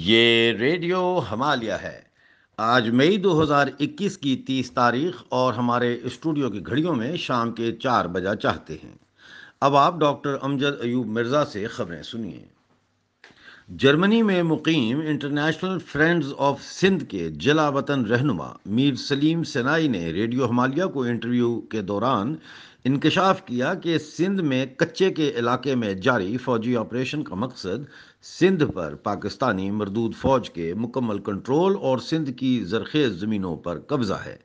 ये रेडियो हिमालय है। आज मई 2021 की 30 तारीख और हमारे स्टूडियो की घड़ियों में शाम के 4 बजा चाहते हैं। अब आप डॉक्टर अमजद अयूब मिर्ज़ा से खबरें सुनिए। जर्मनी में मुकीम इंटरनेशनल फ्रेंड्स ऑफ सिंध के जिला वतन रहनुमा मीर सलीम सेनाई ने रेडियो हिमालय को इंटरव्यू के दौरान इंकशाफ किया कि सिंध में कच्चे के इलाके में जारी फौजी ऑपरेशन का मकसद सिंध पर पाकिस्तानी मरदूद फौज के मुकम्मल कंट्रोल और सिंध की जरखेज ज़मीनों पर कब्जा है।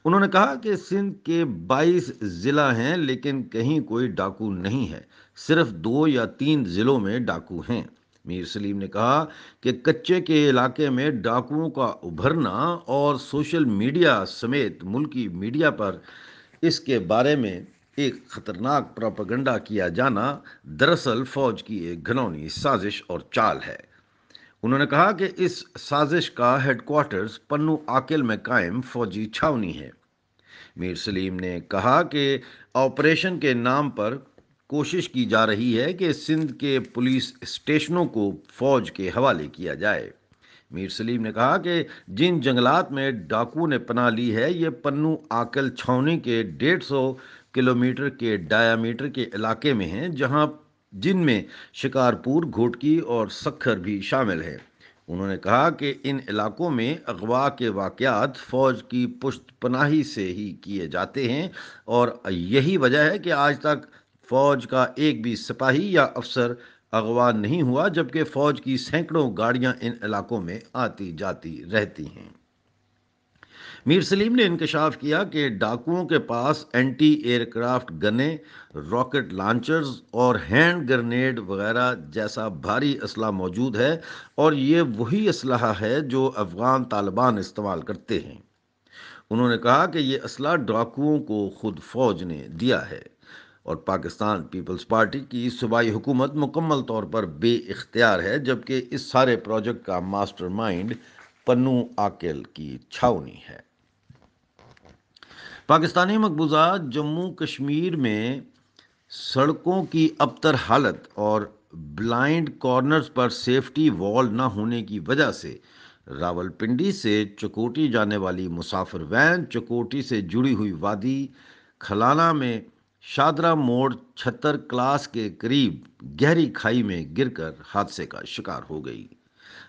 उन्होंने कहा कि सिंध के 22 ज़िला हैं, लेकिन कहीं कोई डाकू नहीं है। सिर्फ 2 या 3 ज़िलों में डाकू हैं। मीर सलीम ने कहा कि कच्चे के इलाके में डाकुओं का उभरना और सोशल मीडिया समेत मुल्की मीडिया पर इसके बारे में एक खतरनाक प्रोपेगेंडा किया जाना दरअसल फौज की एक घिनौनी साजिश और चाल है। उन्होंने कहा कि इस साजिश का हेडक्वार्टर्स पन्नू आकिल में कायम फौजी छावनी है। मीर सलीम ने कहा कि ऑपरेशन के नाम पर कोशिश की जा रही है कि सिंध के पुलिस स्टेशनों को फौज के हवाले किया जाए। मीर सलीम ने कहा कि जिन जंगलात में डाकुओं ने पनाह ली है, ये पन्नू आकल छावनी के 150 किलोमीटर के डायामीटर के इलाके में हैं, जहां जिनमें शिकारपुर, घोटकी और सखर भी शामिल हैं। उन्होंने कहा कि इन इलाकों में अगवा के वाक़यात फ़ौज की पुश्त पनाही से ही किए जाते हैं और यही वजह है कि आज तक फ़ौज का एक भी सिपाही या अफसर अगवा नहीं हुआ, जबकि फ़ौज की सैकड़ों गाड़ियां इन इलाकों में आती जाती रहती हैं। मीर सलीम ने इंकशाफ किया कि डाकुओं के पास एंटी एयरक्राफ्ट गनें, रॉकेट लॉन्चर्स और हैंड ग्रेनेड वगैरह जैसा भारी असला मौजूद है और ये वही असलहा है जो अफगान तालिबान इस्तेमाल करते हैं। उन्होंने कहा कि ये असला डाकुओं को खुद फौज ने दिया है और पाकिस्तान पीपल्स पार्टी की सूबाई हुकूमत मुकम्मल तौर पर बेइख्तियार है, जबकि इस सारे प्रोजेक्ट का मास्टरमाइंड पन्नू आकिल की छावनी है। पाकिस्तानी मकबूजा जम्मू कश्मीर में सड़कों की अबतर हालत और ब्लाइंड कॉर्नर्स पर सेफ्टी वॉल न होने की वजह से रावलपिंडी से चकोटी जाने वाली मुसाफिर वैन चकोटी से जुड़ी हुई वादी खलाना में शादरा मोड़ 76 क्लास के करीब गहरी खाई में गिरकर हादसे का शिकार हो गई।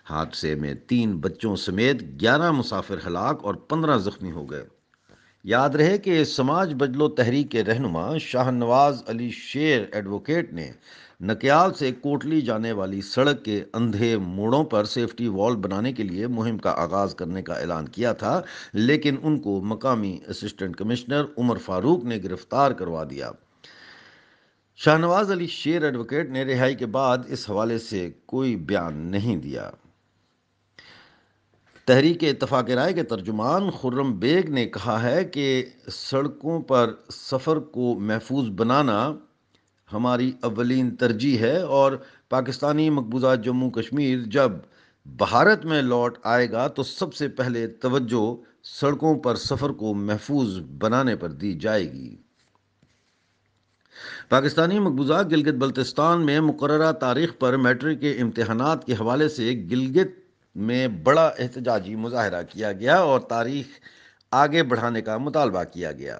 हादसे में 3 बच्चों समेत 11 मुसाफिर हलाक और 15 जख्मी हो गए। याद रहे कि समाज बदलो तहरीक के रहनुमा शाहनवाज अली शेर एडवोकेट ने नकयाल से कोटली जाने वाली सड़क के अंधे मोड़ों पर सेफ्टी वॉल बनाने के लिए मुहिम का आगाज करने का ऐलान किया था, लेकिन उनको मकामी असिस्टेंट कमिश्नर उमर फारूक ने गिरफ्तार करवा दिया। शाहनवाज अली शेर एडवोकेट ने रिहाई के बाद इस हवाले से कोई बयान नहीं दिया। तहरीक इत्तफाक राय के तर्जुमान खुर्रम बेग ने कहा है कि सड़कों पर सफ़र को महफूज बनाना हमारी अव्वलीन तरजीह है और पाकिस्तानी मकबूजा जम्मू कश्मीर जब भारत में लौट आएगा तो सबसे पहले तवज्जो सड़कों पर सफ़र को महफूज बनाने पर दी जाएगी। पाकिस्तानी मकबूजा गिलगित बल्तिस्तान में मुकर्ररा तारीख पर मैट्रिक के इम्तहानात के हवाले से गिलगित में बड़ा एहतजाजी मुजाहरा किया गया और तारीख आगे बढ़ाने का मुतालबा किया गया।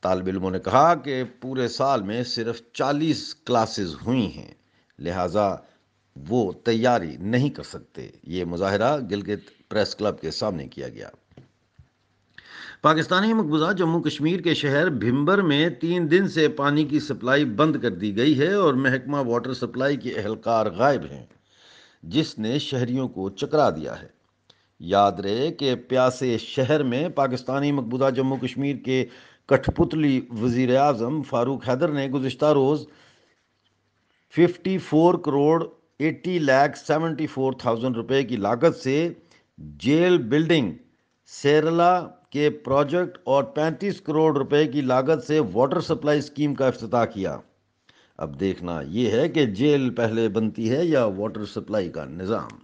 तालिब इल्मों ने कहा कि पूरे साल में सिर्फ 40 क्लासेस हुई हैं, लिहाजा वो तैयारी नहीं कर सकते। ये मुजाहरा गिलगित प्रेस क्लब के सामने किया गया। पाकिस्तानी मकबूजा जम्मू कश्मीर के शहर भिम्बर में 3 दिन से पानी की सप्लाई बंद कर दी गई है और महकमा वाटर सप्लाई के एहलकार गायब हैं, जिसने शहरियों को चकरा दिया है। याद रहे कि प्यासे शहर में पाकिस्तानी मकबूजा जम्मू कश्मीर के कठपुतली वज़ीर आज़म फारूक हैदर ने गुज़िश्ता रोज़ 54 करोड़ 80 लाख 74,000 रुपए की लागत से जेल बिल्डिंग सेरला के प्रोजेक्ट और 35 करोड़ रुपए की लागत से वाटर सप्लाई स्कीम का इफ्तिताह किया। अब देखना यह है कि जेल पहले बनती है या वाटर सप्लाई का निज़ाम।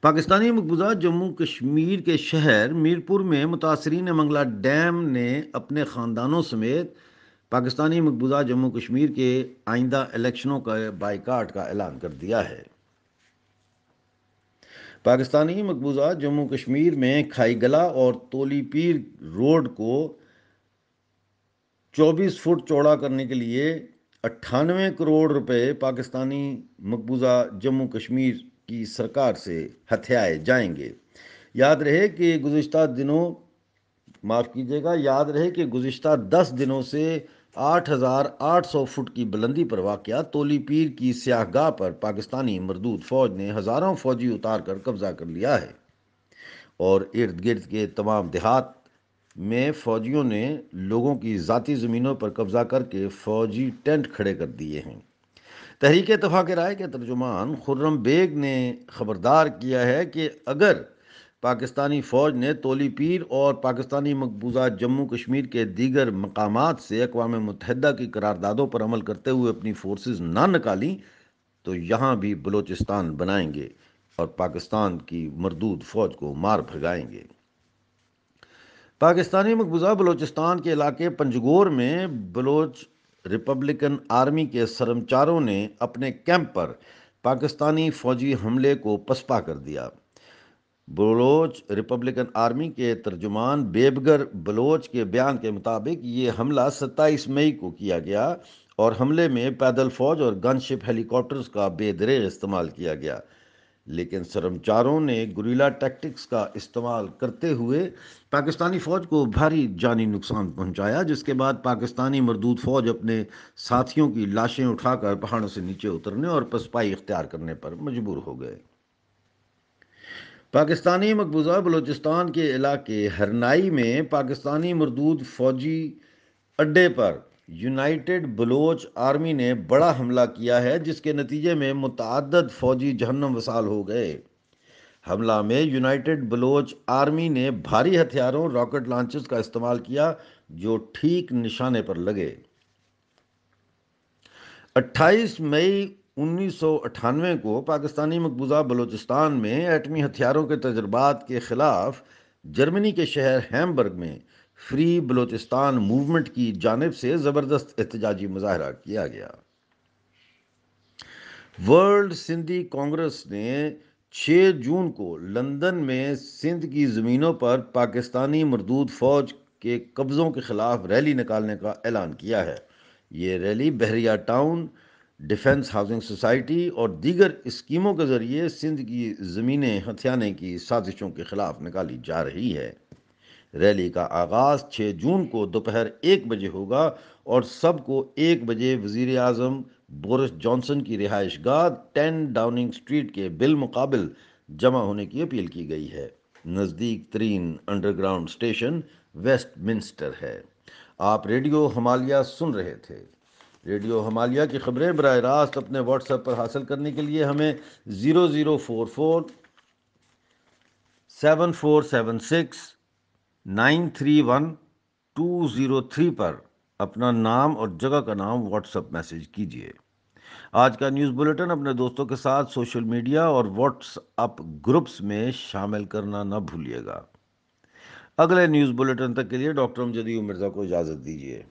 पाकिस्तानी मकबूजा जम्मू कश्मीर के शहर मीरपुर में मुतासरीन मंगला डैम ने अपने ख़ानदानों समेत पाकिस्तानी मकबूजा जम्मू कश्मीर के आइंदा इलेक्शनों का बाइकाट का ऐलान कर दिया है। پاکستانی مقبوضہ جموں کشمیر میں کھائی گلا اور تولی پیر روڈ کو 24 فٹ چوڑا کرنے کے لیے 98 کروڑ روپے پاکستانی مقبوضہ جموں کشمیر کی سرکار سے ہتھیائے جائیں گے۔ یاد رہے کہ گزشتہ 10 دنوں سے 8,800 فٹ کی بلندی پر واقع تولی پیر کی سیاہ گاہ پر پاکستانی مردود فوج نے ہزاروں فوجی اتار کر قبضہ کر لیا ہے اور ارد گرد کے تمام دیہات میں فوجیوں نے لوگوں کی ذاتی زمینوں پر قبضہ کر کے فوجی ٹینٹ کھڑے کر دیے ہیں۔ تحریک اتفاق رائے کے ترجمان خرم بیگ نے خبردار کیا ہے کہ اگر پاکستانی فوج نے تولی پیر اور پاکستانی مقبوضہ جموں کشمیر کے دیگر مقامات سے اقوام متحدہ کی قراردادوں پر عمل کرتے ہوئے اپنی فورسز نہ نکالیں تو یہاں بھی بلوچستان بنائیں گے اور پاکستان کی مردود فوج کو مار بھگائیں گے۔ پاکستانی مقبوضہ بلوچستان کے علاقے پنجگور میں بلوچ ریپبلکن آرمی کے سرمچاروں نے اپنے کیمپ پر پاکستانی فوجی حملے کو پسپا کر دیا۔ بلوچ ریپبلکن آرمی کے ترجمان بیبگر بلوچ کے بیان کے مطابق یہ حملہ 27 مئی کو کیا گیا اور حملے میں پیدل فوج اور گن شپ ہیلی کاپٹرز کا بے دریغ استعمال کیا گیا، لیکن سرمچاروں نے گوریلا ٹیکٹکس کا استعمال کرتے ہوئے پاکستانی فوج کو بھاری جانی نقصان پہنچایا، جس کے بعد پاکستانی مردود فوج اپنے ساتھیوں کی لاشیں اٹھا کر پہاڑوں سے نیچے اترنے اور پسپائی اختیار کرنے پر مجبور ہو گئے۔ پاکستانی مقبوضہ بلوچستان کے علاقے ہرنائی میں پاکستانی مردود فوجی اڈے پر یونائٹڈ بلوچ آرمی نے بڑا حملہ کیا ہے، جس کے نتیجے میں متعدد فوجی جہنم وصال ہو گئے۔ حملہ میں یونائٹڈ بلوچ آرمی نے بھاری ہتھیاروں راکٹ لانچرز کا استعمال کیا جو ٹھیک نشانے پر لگے۔ 28 مئی 1998 کو پاکستانی مقبوضہ بلوچستان میں ایٹمی ہتھیاروں کے تجربات کے خلاف جرمنی کے شہر ہیمبرگ میں فری بلوچستان موومنٹ کی جانب سے زبردست احتجاجی مظاہرہ کیا گیا۔ ورلڈ سندھی کانگریس نے 6 جون کو لندن میں سندھ کی زمینوں پر پاکستانی مردود فوج کے قبضوں کے خلاف ریلی نکالنے کا اعلان کیا ہے۔ یہ ریلی بحریہ ٹاؤن، ڈیفنس ہاؤسنگ سوسائٹی اور دیگر اسکیموں کے ذریعے سندھ کی زمینیں ہتھیانے کی سازشوں کے خلاف نکالی جا رہی ہے۔ ریلی کا آغاز 6 جون کو دوپہر 1 بجے ہوگا اور سب کو 1 بجے وزیر اعظم بورس جانسن کی رہائش گاہ 10 ڈاؤننگ سٹریٹ کے بالمقابل جمع ہونے کی اپیل کی گئی ہے۔ نزدیک ترین underground station Westminster ہے۔ آپ ریڈیو ہمالیہ سن رہے تھے۔ ریڈیو ہمالیہ کی خبریں براہ راست اپنے واٹس ایپ پر حاصل کرنے کے لیے ہمیں 0044 7476 931 203 پر اپنا نام اور جگہ کا نام واٹس ایپ میسج کیجیے۔ آج کا نیوز بلیٹن اپنے دوستوں کے ساتھ سوشل میڈیا اور واٹس ایپ گروپس میں شامل کرنا نہ بھولیے گا۔ اگلے نیوز بلیٹن تک کے لیے ڈاکٹر امجد ایوب مرزا کو اجازت دیجیے۔